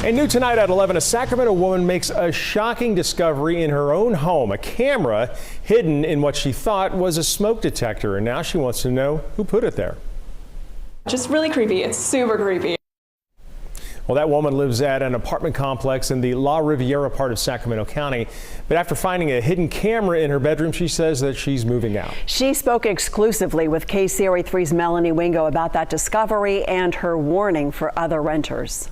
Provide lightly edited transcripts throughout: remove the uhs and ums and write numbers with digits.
And new tonight at 11, a Sacramento woman makes a shocking discovery in her own home. A camera hidden in what she thought was a smoke detector. And now she wants to know who put it there. Just really creepy. It's super creepy. Well, that woman lives at an apartment complex in the La Riviera part of Sacramento County. But after finding a hidden camera in her bedroom, she says that she's moving out. She spoke exclusively with KCRA 3's Melanie Wingo about that discovery and her warning for other renters.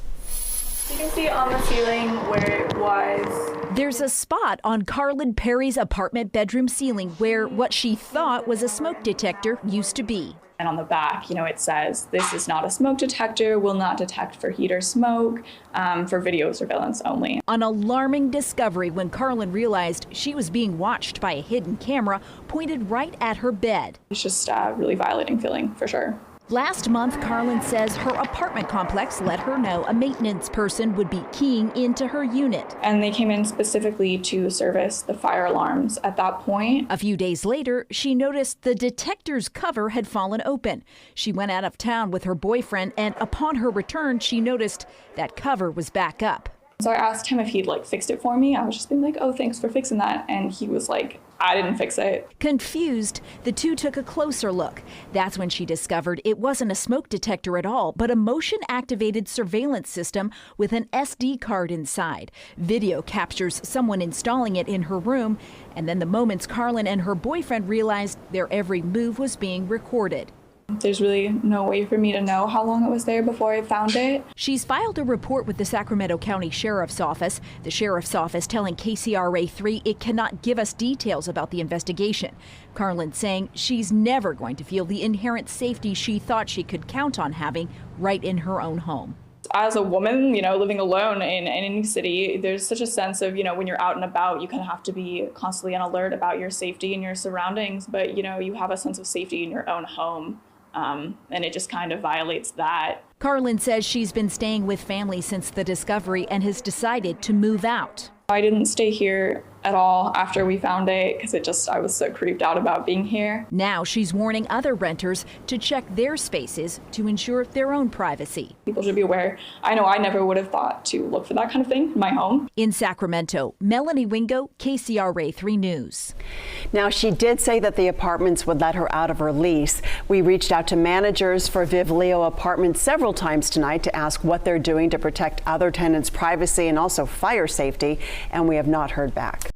You can see on the ceiling where it was. There's a spot on Carlyn Perry's apartment bedroom ceiling where what she thought was a smoke detector used to be. And on the back, it says, this is not a smoke detector, will not detect for heat or smoke, for video surveillance only. An alarming discovery when Carlyn realized she was being watched by a hidden camera pointed right at her bed. It's just a really violating feeling, for sure. Last month, Carlyn says her apartment complex let her know a maintenance person would be keying into her unit. And they came in specifically to service the fire alarms at that point. A few days later, she noticed the detector's cover had fallen open. She went out of town with her boyfriend, and upon her return, she noticed that cover was back up. So I asked him if he'd fixed it for me. I was just being like, oh, thanks for fixing that. And he was like, I didn't fix it. Confused, the two took a closer look. That's when she discovered it wasn't a smoke detector at all, but a motion-activated surveillance system with an SD card inside. Video captures someone installing it in her room, and then the moments Carlyn and her boyfriend realized their every move was being recorded. There's really no way for me to know how long it was there before I found it. She's filed a report with the Sacramento County Sheriff's Office. The Sheriff's Office telling KCRA 3 it cannot give us details about the investigation. Carlyn saying she's never going to feel the inherent safety she thought she could count on having right in her own home. As a woman, living alone in any city, there's such a sense of, when you're out and about, you kind of have to be constantly on alert about your safety and your surroundings. But, you have a sense of safety in your own home. And it just kind of violates that. Carlyn says she's been staying with family since the discovery and has decided to move out. I didn't stay here at all after we found it because I was so creeped out about being here. Now she's warning other renters to check their spaces to ensure their own privacy. People should be aware. I know I never would have thought to look for that kind of thing in my home. In Sacramento, Melanie Wingo, KCRA 3 News. Now, she did say that the apartments would let her out of her lease. We reached out to managers for Viv Leo Apartments several times tonight to ask what they're doing to protect other tenants' privacy and also fire safety, and we have not heard back.